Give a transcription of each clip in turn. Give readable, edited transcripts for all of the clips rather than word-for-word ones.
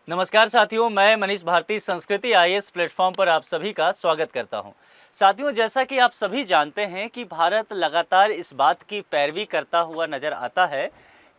नमस्कार साथियों, मैं मनीष भारती संस्कृति आईएएस प्लेटफॉर्म पर आप सभी का स्वागत करता हूं। साथियों, जैसा कि आप सभी जानते हैं कि भारत लगातार इस बात की पैरवी करता हुआ नजर आता है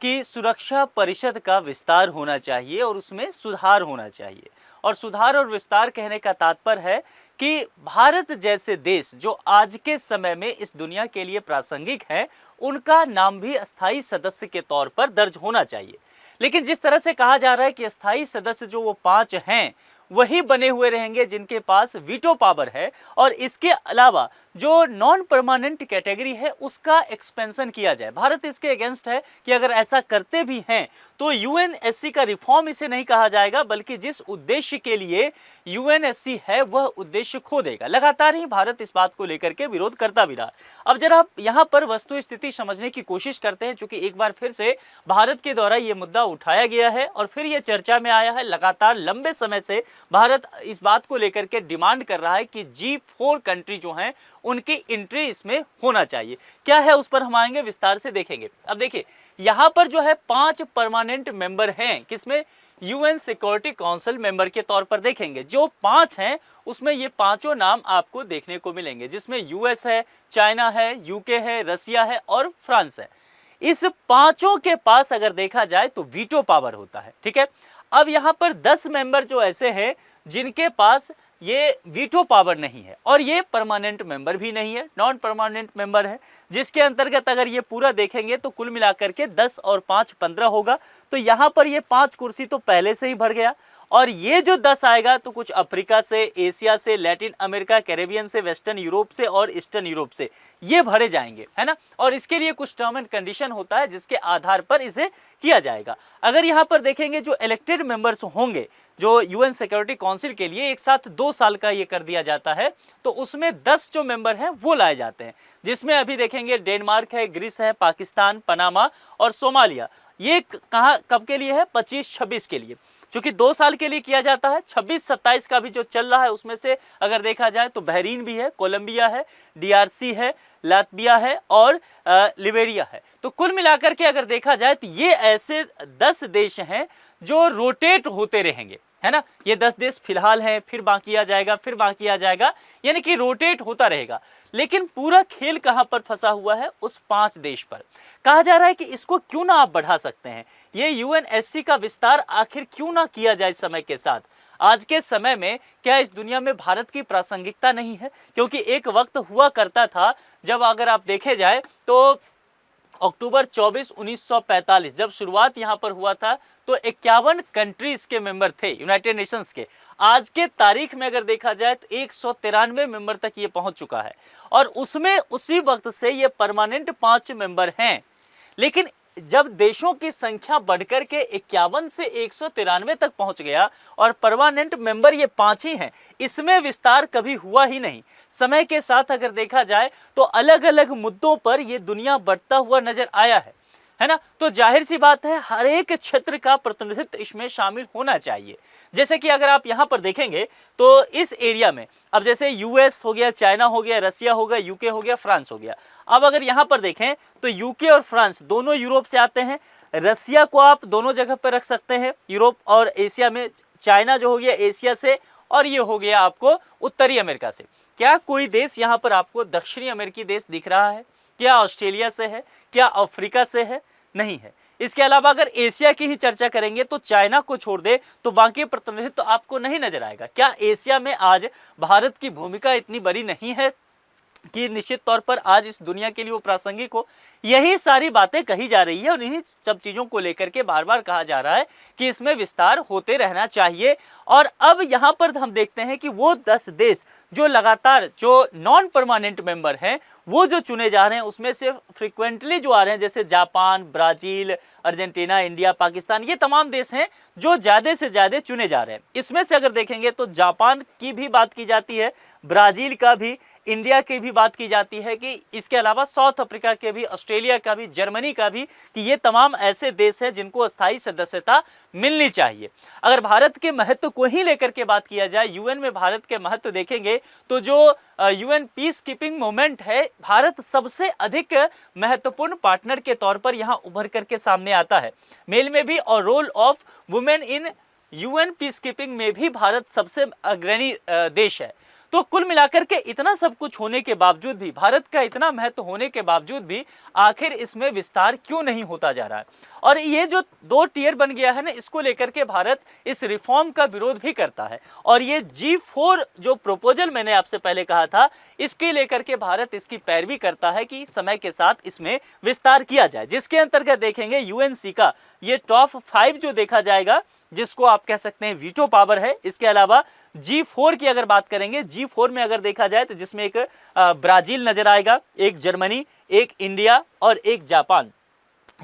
कि सुरक्षा परिषद का विस्तार होना चाहिए और उसमें सुधार होना चाहिए। और सुधार और विस्तार कहने का तात्पर्य है कि भारत जैसे देश जो आज के समय में इस दुनिया के लिए प्रासंगिक है, उनका नाम भी अस्थायी सदस्य के तौर पर दर्ज होना चाहिए। लेकिन जिस तरह से कहा जा रहा है कि अस्थायी सदस्य जो वो 5 हैं, वही बने हुए रहेंगे जिनके पास वीटो पावर है, और इसके अलावा जो नॉन परमानेंट कैटेगरी है उसका एक्सपेंशन किया जाए। भारत इसके अगेंस्ट है कि अगर ऐसा करते भी हैं तो यूएनएससी का रिफॉर्म इसे नहीं कहा जाएगा, बल्कि जिस उद्देश्य के लिए यूएनएससी है वह उद्देश्य खो देगा। लगातार ही भारत इस बात को लेकर के विरोध करता भी रहा। अब जरा यहाँ पर वस्तु स्थिति समझने की कोशिश करते हैं, क्योंकि एक बार फिर से भारत के द्वारा ये मुद्दा उठाया गया है और फिर ये चर्चा में आया है। लगातार लंबे समय से भारत इस बात को लेकर के डिमांड कर रहा है कि G4 कंट्री जो हैं उनकी एंट्री इसमें होना चाहिए। क्या है उस पर हम आएंगे, विस्तार से देखेंगे। अब देखिए, यहाँ पर जो है 5 परमानेंट मेंबर हैं, किसमें? यूएन सिक्योरिटी काउंसिल मेंबर के तौर पर देखेंगे। जो 5 हैं उसमें ये पांचों नाम आपको देखने को मिलेंगे, जिसमें यूएस है, चाइना है, यूके है, रसिया है और फ्रांस है। इस पांचों के पास अगर देखा जाए तो वीटो पावर होता है, ठीक है। अब यहाँ पर 10 मेंबर जो ऐसे हैं जिनके पास ये वीटो पावर नहीं है, और ये परमानेंट मेंबर भी नहीं है, नॉन परमानेंट मेंबर है, जिसके अंतर्गत अगर ये पूरा देखेंगे तो कुल मिलाकर के 10 और 5 15 होगा। तो यहाँ पर ये 5 कुर्सी तो पहले से ही भर गया, और ये जो 10 आएगा तो कुछ अफ्रीका से, एशिया से, लैटिन अमेरिका, कैरेबियन से, वेस्टर्न यूरोप से और ईस्टर्न यूरोप से ये भरे जाएंगे, है ना। और इसके लिए कुछ टर्म एंड कंडीशन होता है जिसके आधार पर इसे किया जाएगा। अगर यहाँ पर देखेंगे जो इलेक्टेड मेंबर्स होंगे जो यूएन सिक्योरिटी काउंसिल के लिए, एक साथ 2 साल का ये कर दिया जाता है, तो उसमें 10 जो मेंबर हैं वो लाए जाते हैं, जिसमें अभी देखेंगे डेनमार्क है, ग्रीस है, पाकिस्तान, पनामा और सोमालिया। ये कहाँ कब के लिए है? 25-26 के लिए, क्योंकि 2 साल के लिए किया जाता है। 26-27 का भी जो चल रहा है उसमें से अगर देखा जाए तो बहरीन भी है, कोलंबिया है, डीआरसी है, लातविया है और लिबेरिया है। तो कुल मिलाकर के अगर देखा जाए तो ये ऐसे 10 देश हैं जो रोटेट होते रहेंगे, है ना। ये 10 देश फिलहाल हैं, फिर बाकी आ जाएगा, फिर बाकी आ जाएगा, यानी कि रोटेट होता रहेगा। लेकिन पूरा खेल कहां पर फंसा हुआ है? उस 5 देश पर। कहा जा रहा है कि इसको क्यों ना आप बढ़ा सकते हैं, ये यूएनएससी का विस्तार आखिर क्यों ना किया जाए समय के साथ। आज के समय में क्या इस दुनिया में भारत की प्रासंगिकता नहीं है? क्योंकि एक वक्त हुआ करता था जब अगर आप देखे जाए तो अक्टूबर 24, 1945 जब शुरुआत यहाँ पर हुआ था तो 51 कंट्रीज के मेंबर थे यूनाइटेड नेशंस के। आज के तारीख में अगर देखा जाए तो 193 मेंबर तक ये पहुंच चुका है, और उसमें उसी वक्त से ये परमानेंट 5 मेंबर हैं। लेकिन जब देशों की संख्या बढ़कर के 51 से 193 तक पहुंच गया और परमानेंट मेंबर ये 5 ही हैं, इसमें विस्तार कभी हुआ ही नहीं। समय के साथ अगर देखा जाए तो अलग अलग मुद्दों पर ये दुनिया बढ़ता हुआ नजर आया है ना। तो जाहिर सी बात है हर एक क्षेत्र का प्रतिनिधित्व इसमें शामिल होना चाहिए। जैसे कि अगर आप यहाँ पर देखेंगे तो इस एरिया में अब जैसे यूएस हो गया, चाइना हो गया, रसिया हो गया, यूके हो गया, फ्रांस हो गया। अब अगर यहाँ पर देखें तो यूके और फ्रांस दोनों यूरोप से आते हैं। रसिया को आप दोनों जगह पर रख सकते हैं, यूरोप और एशिया में। चाइना जो हो गया एशिया से, और ये हो गया आपको उत्तरी अमेरिका से। क्या कोई देश यहाँ पर आपको दक्षिणी अमेरिकी देश दिख रहा है? क्या ऑस्ट्रेलिया से है? क्या अफ्रीका से है? नहीं है। इसके अलावा अगर एशिया की ही चर्चा करेंगे तो चाइना को छोड़ दे तो बाकी प्रतिनिधित्व तो आपको नहीं नजर आएगा। क्या एशिया में आज भारत की भूमिका इतनी बड़ी नहीं है कि निश्चित तौर पर आज इस दुनिया के लिए वो प्रासंगिक हो? यही सारी बातें कही जा रही है और इन्हीं सब चीज़ों को लेकर के बार बार कहा जा रहा है कि इसमें विस्तार होते रहना चाहिए। और अब यहाँ पर हम देखते हैं कि वो 10 देश जो लगातार जो नॉन परमानेंट मेंबर हैं वो जो चुने जा रहे हैं, उसमें से फ्रिक्वेंटली जो आ रहे हैं जैसे Japan, Brazil, Argentina, India, Pakistan, ये तमाम देश हैं जो ज़्यादा से ज़्यादा चुने जा रहे हैं। इसमें से अगर देखेंगे तो जापान की भी बात की जाती है, ब्राज़ील का भी, इंडिया की भी बात की जाती है, कि इसके अलावा साउथ अफ्रीका के भी, ऑस्ट्रेलिया का भी, जर्मनी का भी, कि ये तमाम ऐसे देश हैं जिनको अस्थायी सदस्यता मिलनी चाहिए। अगर भारत के महत्व को ही लेकर के बात किया जाए, यूएन में भारत के महत्व देखेंगे तो जो यूएन पीस कीपिंग मूवमेंट है, भारत सबसे अधिक महत्वपूर्ण पार्टनर के तौर पर यहाँ उभर करके सामने आता है। मेल में भी और role of women in UN peacekeeping में भी भारत सबसे अग्रणी देश है। तो कुल मिलाकर के इतना सब कुछ होने के बावजूद भी, भारत का इतना महत्व होने के बावजूद भी आखिर इसमें विस्तार क्यों नहीं होता जा रहा है? और ये जो 2 टियर बन गया है ना, इसको लेकर के भारत इस रिफॉर्म का विरोध भी करता है। और ये G4 जो प्रपोजल मैंने आपसे पहले कहा था, इसके लेकर के भारत इसकी पैरवी करता है कि समय के साथ इसमें विस्तार किया जाए, जिसके अंतर्गत देखेंगे यूएनसी का ये टॉप 5 जो देखा जाएगा, जिसको आप कह सकते हैं वीटो पावर है। इसके अलावा G4 की अगर बात करेंगे, G4 में अगर देखा जाए तो जिसमें एक ब्राजील नजर आएगा, एक जर्मनी, एक इंडिया और एक जापान।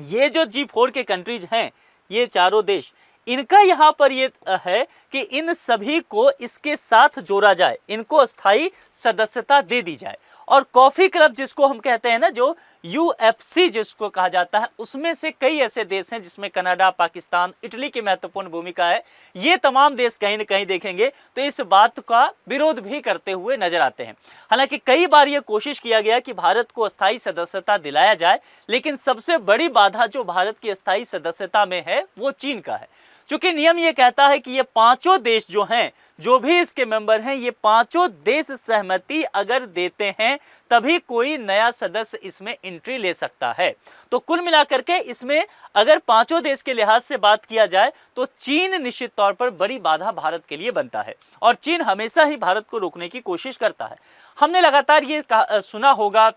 ये जो G4 के कंट्रीज हैं, ये चारों देश, इनका यहाँ पर ये है कि इन सभी को इसके साथ जोड़ा जाए, इनको स्थायी सदस्यता दे दी जाए। और कॉफी क्लब जिसको हम कहते हैं ना, जो UFC जिसको कहा जाता है, उसमें से कई ऐसे देश हैं जिसमें कनाडा, पाकिस्तान, इटली की महत्वपूर्ण भूमिका है। ये तमाम देश कहीं न कहीं देखेंगे तो इस बात का विरोध भी करते हुए नजर आते हैं। हालांकि कई बार ये कोशिश किया गया कि भारत को अस्थायी सदस्यता दिलाया जाए, लेकिन सबसे बड़ी बाधा जो भारत की अस्थायी सदस्यता में है वो चीन का है। क्योंकि नियम ये कहता है कि ये पांचों देश जो हैं, जो भी इसके मेंबर हैं, ये पांचों देश सहमति अगर देते हैं तभी कोई नया सदस्य इसमें एंट्री ले सकता है। तो कुल मिलाकर के इसमें अगर पांचों देश के लिहाज से बात किया जाए तो चीन निश्चित तौर पर बड़ी बाधा भारत के लिए बनता है, और चीन हमेशा ही भारत को रोकने की कोशिश करता है। हमने लगातार ये सुना होगा,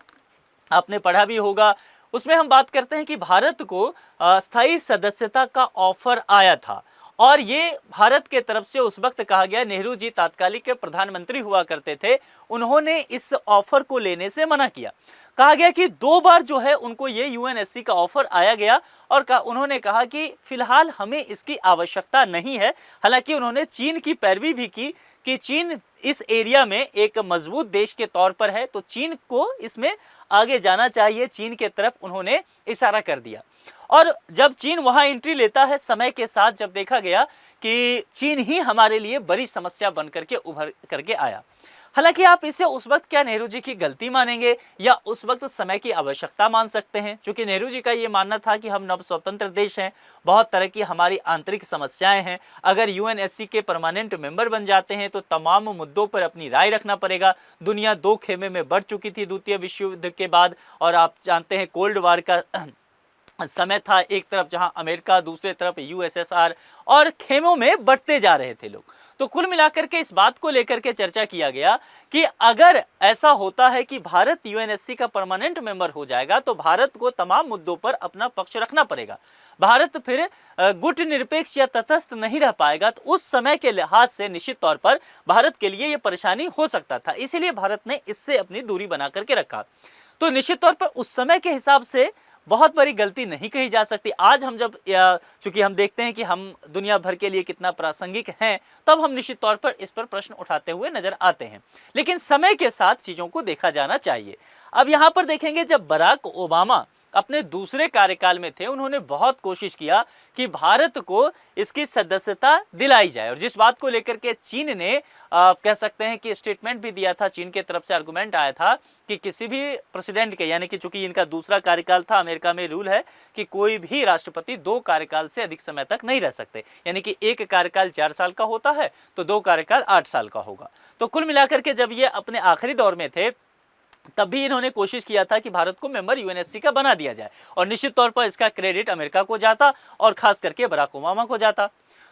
आपने पढ़ा भी होगा, उसमें हम बात करते हैं कि भारत को अस्थायी सदस्यता का ऑफर आया था, और ये भारत के तरफ से उस वक्त कहा गया, नेहरू जी तात्कालिक प्रधानमंत्री हुआ करते थे, उन्होंने इस ऑफर को लेने से मना किया। कहा गया कि 2 बार जो है उनको ये यूएनएससी का ऑफर आया गया, और उन्होंने कहा कि फिलहाल हमें इसकी आवश्यकता नहीं है। हालांकि उन्होंने चीन की पैरवी भी की कि चीन इस एरिया में एक मजबूत देश के तौर पर है, तो चीन को इसमें आगे जाना चाहिए, चीन के तरफ उन्होंने इशारा कर दिया। और जब चीन वहां एंट्री लेता है, समय के साथ जब देखा गया कि चीन ही हमारे लिए बड़ी समस्या बन करके उभर करके आया। हालांकि आप इसे उस वक्त क्या नेहरू जी की गलती मानेंगे या उस वक्त समय की आवश्यकता मान सकते हैं, क्योंकि नेहरू जी का ये मानना था कि हम नव स्वतंत्र देश हैं, बहुत तरह की हमारी आंतरिक समस्याएं हैं, अगर यूएनएससी के परमानेंट मेंबर बन जाते हैं तो तमाम मुद्दों पर अपनी राय रखना पड़ेगा। दुनिया 2 खेमे में बढ़ चुकी थी द्वितीय विश्व युद्ध के बाद, और आप जानते हैं कोल्ड वार का समय था, एक तरफ जहां अमेरिका, दूसरे तरफ यूएसएसआर, और खेमों में बढ़ते जा रहे थे लोग। तो कुल मिलाकर के इस बात को लेकर के चर्चा किया गया कि अगर ऐसा होता है कि भारत यूएनएससी का परमानेंट मेंबर हो जाएगा तो भारत को तमाम मुद्दों पर अपना पक्ष रखना पड़ेगा, भारत फिर गुट निरपेक्ष या तटस्थ नहीं रह पाएगा। तो उस समय के लिहाज से निश्चित तौर पर भारत के लिए यह परेशानी हो सकता था, इसीलिए भारत ने इससे अपनी दूरी बना करके रखा। तो निश्चित तौर पर उस समय के हिसाब से बहुत बड़ी गलती नहीं कही जा सकती। आज हम जब चूंकि हम देखते हैं कि हम दुनिया भर के लिए कितना प्रासंगिक हैं, तब हम निश्चित तौर पर इस पर प्रश्न उठाते हुए नजर आते हैं, लेकिन समय के साथ चीजों को देखा जाना चाहिए। अब यहाँ पर देखेंगे, जब बराक ओबामा अपने दूसरे कार्यकाल में थे, उन्होंने बहुत कोशिश किया कि भारत को इसकी सदस्यता दिलाई जाए, और जिस बात को लेकर के चीन ने कह सकते हैं कि स्टेटमेंट भी दिया था, चीन के तरफ से आर्गुमेंट आया था कि किसी भी प्रेसिडेंट के, यानी कि चूंकि इनका दूसरा कार्यकाल था, अमेरिका में रूल है कि कोई भी राष्ट्रपति 2 कार्यकाल से अधिक समय तक नहीं रह सकते, यानी कि एक कार्यकाल 4 साल का होता है तो 2 कार्यकाल 8 साल का होगा। तो कुल मिलाकर के जब ये अपने आखिरी दौर में थे, तब भी इन्होंने कोशिश किया था कि भारत को मेंबर यूएनएससी का बना दिया जाए, और निश्चित तौर पर इसका क्रेडिट अमेरिका को जाता और खास करके बराक ओबामा को जाता।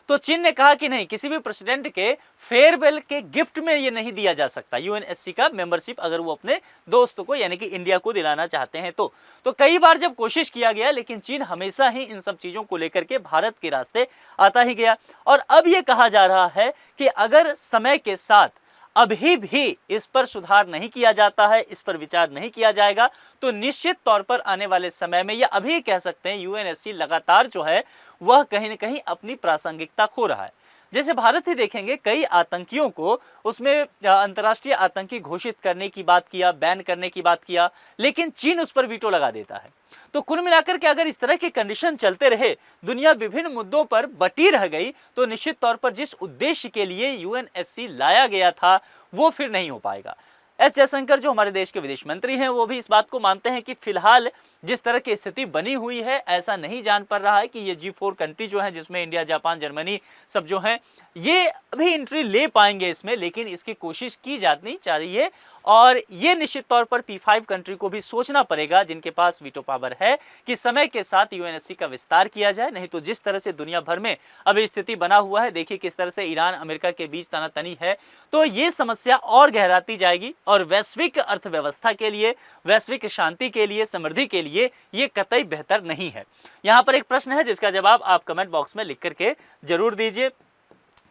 तो चीन ने कहा कि नहीं, किसी भी प्रेसिडेंट के फेयरवेल के गिफ्ट में ये नहीं दिया जा सकता यूएनएससी का मेंबरशिप, अगर वो अपने दोस्तों को यानी कि इंडिया को दिलाना चाहते हैं तो कई बार जब कोशिश किया गया, लेकिन चीन हमेशा ही इन सब चीजों को लेकर के भारत के रास्ते आता ही गया। और अब ये कहा जा रहा है कि अगर समय के साथ अभी भी इस पर सुधार नहीं किया जाता है, इस पर विचार नहीं किया जाएगा, तो निश्चित तौर पर आने वाले समय में, या अभी कह सकते हैं, यूएनएससी लगातार जो है वह कहीं न कहीं अपनी प्रासंगिकता खो रहा है। जैसे भारत ही देखेंगे, कई आतंकियों को उसमें अंतर्राष्ट्रीय आतंकी घोषित करने की बात किया, बैन करने की बात किया, लेकिन चीन उस पर वीटो लगा देता है। तो कुल मिलाकर के अगर इस तरह के कंडीशन चलते रहे, दुनिया विभिन्न मुद्दों पर बटी रह गई, तो निश्चित तौर पर जिस उद्देश्य के लिए यूएनएससी लाया गया था वो फिर नहीं हो पाएगा। एस जयशंकर जो हमारे देश के विदेश मंत्री हैं, वो भी इस बात को मानते हैं कि फिलहाल जिस तरह की स्थिति बनी हुई है ऐसा नहीं जान पड़ रहा है कि ये G4 कंट्री जो है जिसमें इंडिया, जापान, जर्मनी सब जो हैं ये अभी एंट्री ले पाएंगे इसमें, लेकिन इसकी कोशिश की जानी चाहिए। और ये निश्चित तौर पर P5 कंट्री को भी सोचना पड़ेगा जिनके पास वीटो पावर है कि समय के साथ यूएनएससी का विस्तार किया जाए। नहीं तो जिस तरह से दुनिया भर में अभी स्थिति बना हुआ है, देखिए किस तरह से ईरान अमेरिका के बीच तनातनी है, तो ये समस्या और गहराती जाएगी और वैश्विक अर्थव्यवस्था के लिए, वैश्विक शांति के लिए, समृद्धि के लिए ये कतई बेहतर नहीं है। यहाँ पर एक प्रश्न है जिसका जवाब आप कमेंट बॉक्स में लिख करके जरूर दीजिए।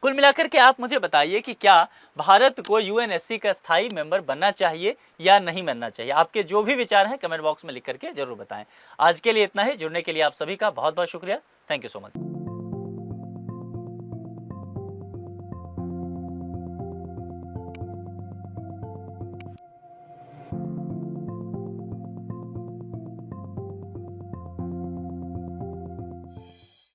कुल मिलाकर के आप मुझे बताइए कि क्या भारत को यूएनएससी का स्थायी मेंबर बनना चाहिए या नहीं बनना चाहिए। आपके जो भी विचार हैं कमेंट बॉक्स में लिख करके जरूर बताएं। आज के लिए इतना ही। जुड़ने के लिए आप सभी का बहुत बहुत शुक्रिया। Thank you so much.